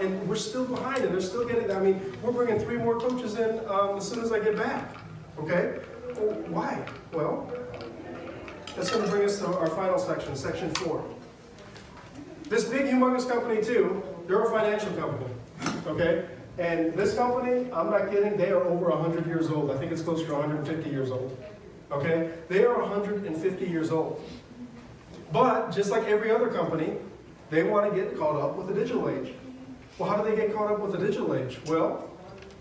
Speaker 1: And we're still behind, and they're still getting. I mean, we're bringing 3 more coaches in as soon as I get back. Okay? Well, why? Well, that's going to bring us to our final section, section 4. This big, humongous company too. They're a financial company. Okay? And this company, I'm not kidding, they are over 100 years old. I think it's closer to 150 years old. Okay? They are 150 years old. But, just like every other company, they want to get caught up with the digital age. Well, how do they get caught up with the digital age? Well,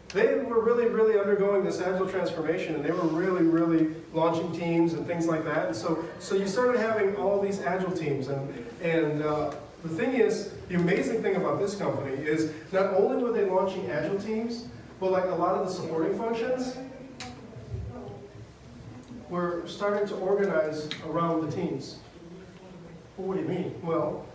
Speaker 1: they were really undergoing this Agile transformation, and they were really launching teams and things like that. And so you started having all these Agile teams. And the thing is, the amazing thing about this company is not only were they launching Agile teams, but like a lot of the supporting functions were starting to organize around the teams. Well, what do you mean? Well,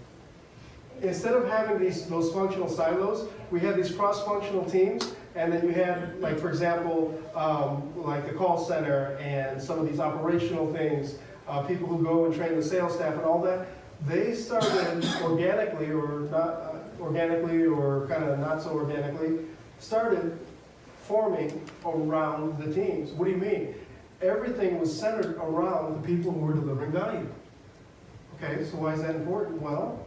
Speaker 1: instead of having those functional silos, we had these cross-functional teams, and then you had, like, for example, like the call center and some of these operational things, people who go and train the sales staff and all that. They started organically, or not organically, or kind of not so organically, started forming around the teams. What do you mean? Everything was centered around the people who were delivering value. Okay, so why is that important? Well,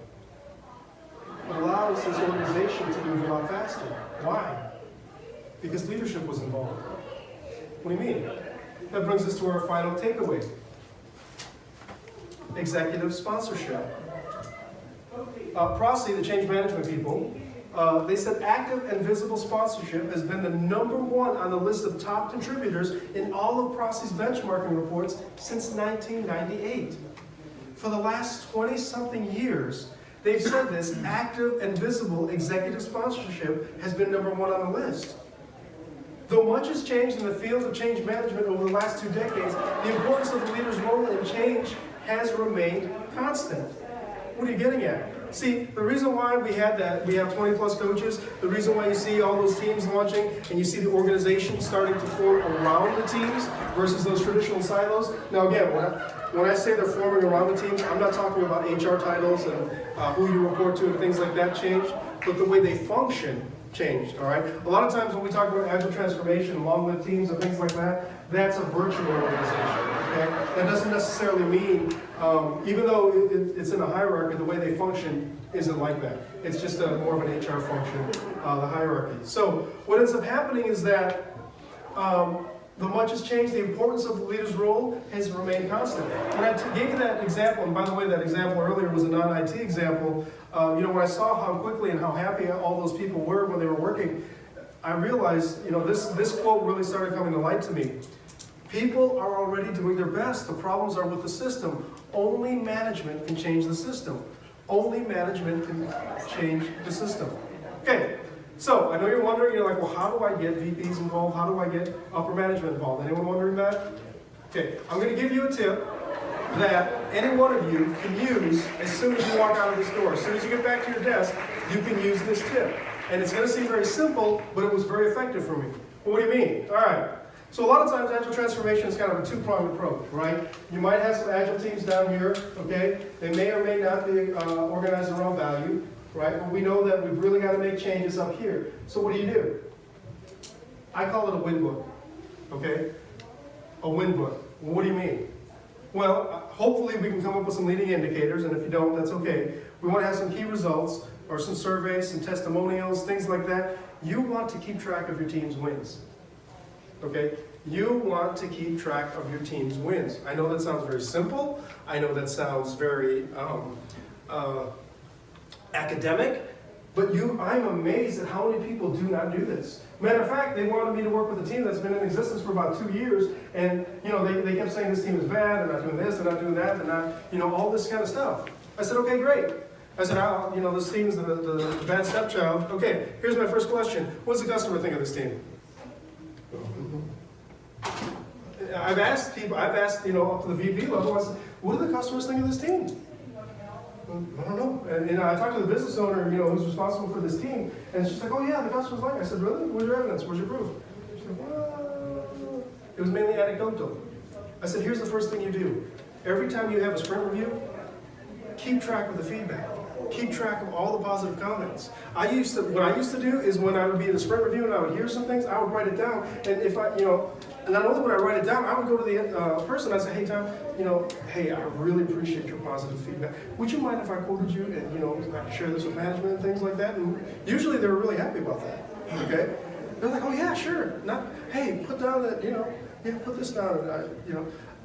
Speaker 1: it allows this organization to move a lot faster. Why? Because leadership was involved. What do you mean? That brings us to our final takeaway. Executive sponsorship. Prosy, the change management people, they said active and visible sponsorship has been the #1 on the list of top contributors in all of Prosy's benchmarking reports since 1998. For the last 20-something years, they've said this, active and visible executive sponsorship has been #1 on the list. Though much has changed in the field of change management over the last 2 decades, the importance of the leader's role in change has remained constant. What are you getting at? See, the reason why we have 20 plus coaches, the reason why you see all those teams launching and you see the organization starting to form around the teams versus those traditional silos. Now again, when I say they're forming around the teams, I'm not talking about HR titles and who you report to and things like that changed, but the way they function changed, all right? A lot of times when we talk about Agile transformation, long-lived teams and things like that, that's a virtual organization, okay? That doesn't necessarily mean, even though it's in a hierarchy, the way they function isn't like that. It's just more of an HR function, the hierarchy. So what ends up happening is that the much has changed, the importance of the leader's role has remained constant. When I gave you that example, and by the way, that example earlier was a non-IT example, when I saw how quickly and how happy all those people were when they were working, I realized, this quote really started coming to light to me. People are already doing their best. The problems are with the system. Only management can change the system. Only management can change the system. Okay. So, I know you're wondering, you're like, well, how do I get VPs involved? How do I get upper management involved? Anyone wondering that? Okay, I'm going to give you a tip that any one of you can use as soon as you walk out of this door. As soon as you get back to your desk, you can use this tip. And it's going to seem very simple, but it was very effective for me. Well, what do you mean? All right. So a lot of times, Agile transformation is kind of a 2-pronged approach, right? You might have some Agile teams down here, okay? They may or may not be organized around value. Right? But we know that we've really got to make changes up here. So what do? I call it a win book. Okay? A win book. Well, what do you mean? Well, hopefully we can come up with some leading indicators, and if you don't, that's okay. We want to have some key results, or some surveys, some testimonials, things like that. You want to keep track of your team's wins. okay? You want to keep track of your team's wins. I know that sounds very simple. I know that sounds very academic, but I'm amazed at how many people do not do this. Matter of fact, they wanted me to work with a team that's been in existence for about 2 years, and they kept saying this team is bad, they're not doing this, they're not doing that, they're not, all this kind of stuff. I said, okay, great. I said, this team's the bad stepchild. Okay, here's my first question. What does the customer think of this team? I've asked people, up to the VP level, I said, what do the customers think of this team? I don't know. And I talked to the business owner, who's responsible for this team, and she's like, oh yeah, the customers like it. I said, really? Where's your evidence? Where's your proof? She's like, well, it was mainly anecdotal. I said, here's the first thing you do. Every time you have a sprint review, keep track of the feedback. Keep track of all the positive comments. What I used to do is when I would be in a sprint review and I would hear some things, I would write it down. And if and not only would I write it down, I would go to the person and I'd say, hey, Tom, hey, I really appreciate your positive feedback. Would you mind if I quoted you and, I could share this with management and things like that? And usually they're really happy about that, okay? They're like, oh yeah, sure. Hey, put down that, put this down,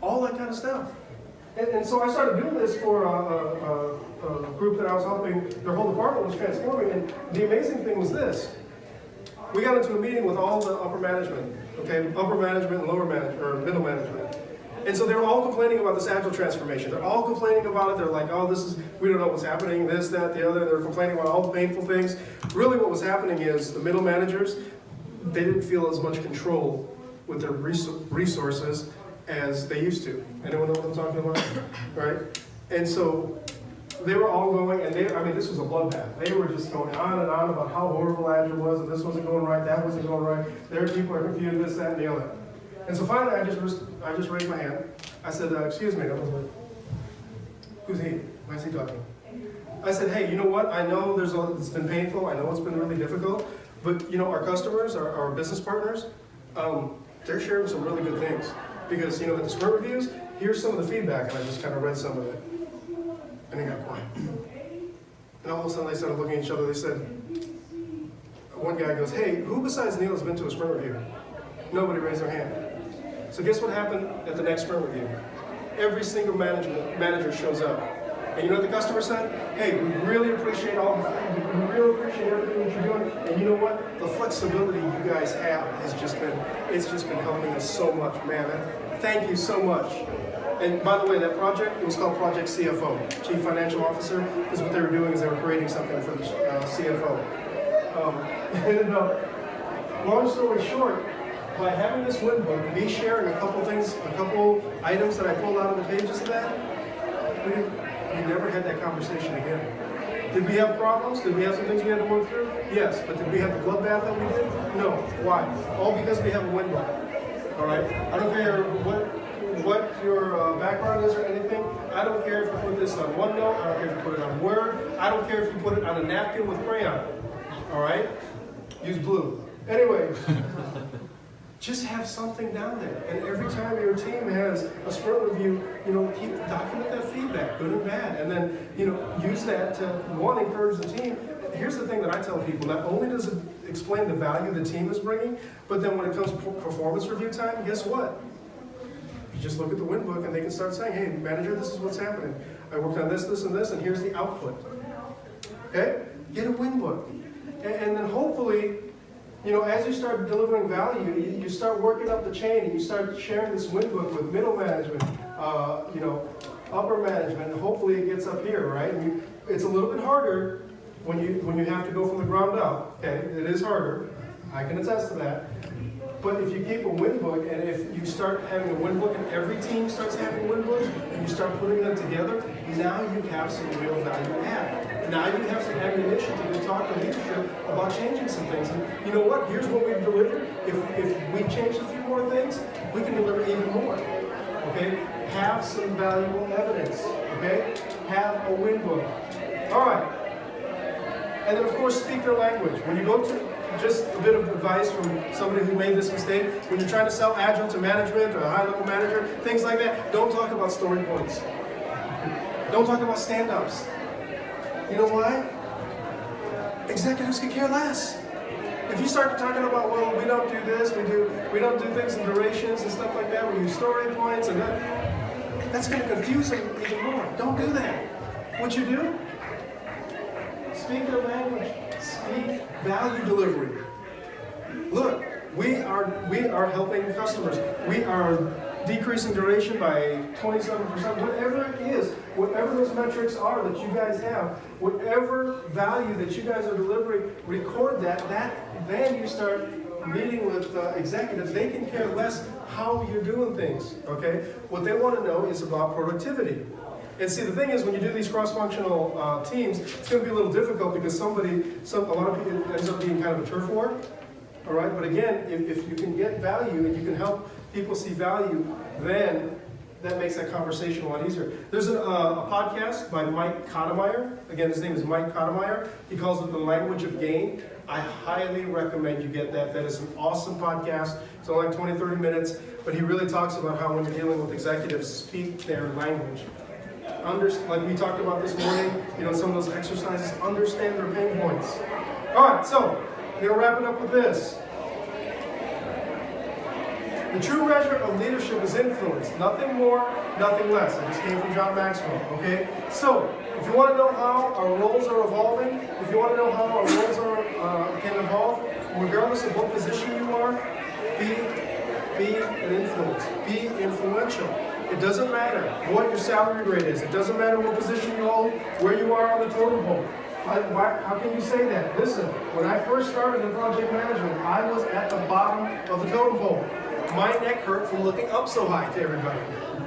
Speaker 1: all that kind of stuff. And so I started doing this for a group that I was helping. Their whole department was transforming, and the amazing thing was this. We got into a meeting with all the upper management, okay? Upper management and lower management, or middle management. And so they were all complaining about this Agile transformation. They're all complaining about it. They're like, oh, we don't know what's happening, this, that, the other. They're complaining about all the painful things. Really what was happening is the middle managers, they didn't feel as much control with their resources as they used to. Anyone know what I'm talking about? Right? And so they were all going, and this was a bloodbath. They were just going on and on about how horrible Agile was, and this wasn't going right, that wasn't going right. Their people are confused, this, that, and the other. And so finally, I just raised my hand. I said, excuse me. I was like, who's he? Why is he talking? I said, hey, you know what? I know it's been painful. I know it's been really difficult. But our customers, our business partners, they're sharing some really good things. Because, at the sprint reviews, here's some of the feedback, and I just kind of read some of it. And they got quiet. And all of a sudden, they started looking at each other. They said, one guy goes, hey, who besides Neil has been to a sprint review? Nobody raised their hand. So guess what happened at the next sprint review? Every single manager shows up. And you know what the customer said? Hey, we really appreciate everything that you're doing. And you know what? The flexibility you guys have it's just been helping us so much, man. Thank you so much. And by the way, that project, it was called Project CFO, Chief Financial Officer, because what they were doing is they were creating something for the CFO. Long story short, by having this win book, me sharing a couple items that I pulled out of the pages of that, we never had that conversation again. Did we have problems? Did we have some things we had to work through? Yes, but did we have the bloodbath that we did? No. Why? All because we have a win book. All right? I don't care what your background is or anything. I don't care if you put this on OneNote. I don't care if you put it on Word. I don't care if you put it on a napkin with crayon. All right? Use blue. Anyway, just have something down there. And every time your team has a sprint review, document that feedback, good and bad. And then, use that to, one, encourage the team. Here's the thing that I tell people, not only does it explain the value the team is bringing, but then when it comes to performance review time, guess what? You just look at the win book and they can start saying, hey, manager, this is what's happening. I worked on this, this, and this, and here's the output. Okay? Get a win book. And then hopefully, as you start delivering value, you start working up the chain and you start sharing this win book with middle management, upper management, and hopefully it gets up here, right? And it's a little bit harder when you have to go from the ground up. Okay, it is harder. I can attest to that. But if you keep a win book, and if you start having a win book, and every team starts having win books, and you start putting them together, now you have some real value add. Now you have some ammunition to go talk to leadership about changing some things. And you know what? Here's what we've delivered. If we change a few more things, we can deliver even more. Okay? Have some valuable evidence. Okay? Have a win book. All right. And then, of course, speak their language. When you go to just a bit of advice from somebody who made this mistake. When you're trying to sell Agile to management or a high-level manager, things like that, don't talk about story points. Don't talk about stand-ups. You know why? Executives could care less. If you start talking about, well, we don't do this, we don't do things in durations and stuff like that, we use story points and that's going to confuse them even more. Don't do that. What you do? Speak their language. Speak value delivery. Look, we are helping customers. We are decreasing duration by 27%, whatever it is, whatever those metrics are that you guys have, whatever value that you guys are delivering, record that, then you start meeting with executives. They can care less how you're doing things, okay? What they want to know is about productivity. And see, the thing is, when you do these cross-functional teams, it's going to be a little difficult because a lot of people, it ends up being kind of a turf war. All right, but again, if you can get value and you can help people see value, then that makes that conversation a lot easier. There's a podcast by Mike Conemeyer. Again, his name is Mike Conemeyer. He calls it The Language of Gain. I highly recommend you get that. That is an awesome podcast. It's only like 20, 30 minutes, but he really talks about how when you're dealing with executives, speak their language. Like we talked about this morning, some of those exercises, understand their pain points. All right, so I'm going to wrap it up with this. The true measure of leadership is influence. Nothing more, nothing less. It just came from John Maxwell, okay? So, if you want to know how our roles are evolving, if you want to know how our roles can evolve, regardless of what position you are, be an influence. Be influential. It doesn't matter what your salary grade is. It doesn't matter what position you hold, where you are on the totem pole. How can you say that? Listen, when I first started in project management, I was at the bottom of the totem pole. My neck hurt from looking up so high to everybody.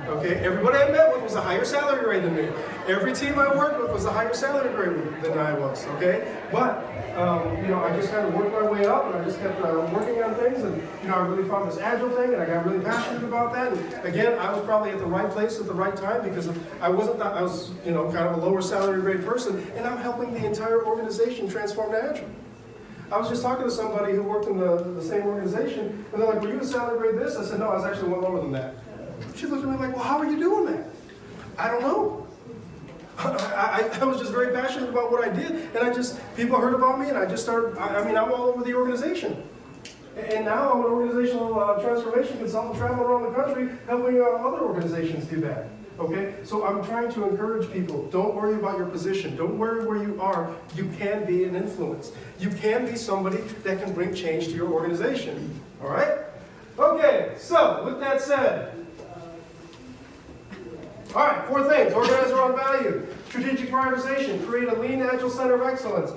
Speaker 1: Okay, everybody I met with was a higher salary grade than me. Every team I worked with was a higher salary grade than I was. Okay, but I just kind of worked my way up, and I just kept working on things, and I really found this Agile thing, and I got really passionate about that. And again, I was probably at the right place at the right time because I was kind of a lower salary grade person, and I'm helping the entire organization transform to Agile. I was just talking to somebody who worked in the same organization, and they're like, were you a salary grade this? I said, no, I was actually one lower than that. She looked at me like, well, how are you doing that? I don't know. I was just very passionate about what I did, and people heard about me, and I just started, I'm all over the organization. And now I'm an organizational transformation consultant traveling around the country helping other organizations do that. Okay? So I'm trying to encourage people, don't worry about your position. Don't worry where you are. You can be an influence. You can be somebody that can bring change to your organization. All right? Okay, so with that said, all right, 4 things. Organize around value. Strategic prioritization. Create a lean, agile center of excellence.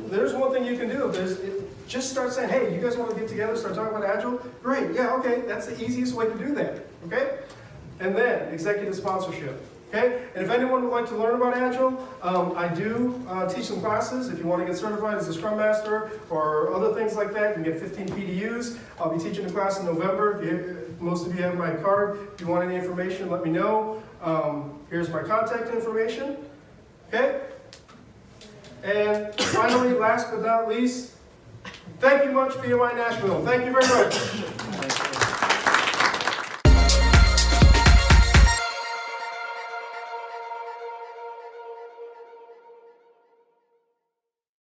Speaker 1: There's one thing you can do. Just start saying, hey, you guys want to get together, start talking about Agile? Great, yeah, okay. That's the easiest way to do that, okay? And then, executive sponsorship, okay? And if anyone would like to learn about Agile, I do teach some classes. If you want to get certified as a Scrum Master or other things like that, you can get 15 PDUs. I'll be teaching a class in November. Most of you have my card. If you want any information, let me know. Here's my contact information, okay? And finally, last but not least, thank you much, PMI Nashville. Thank you very much.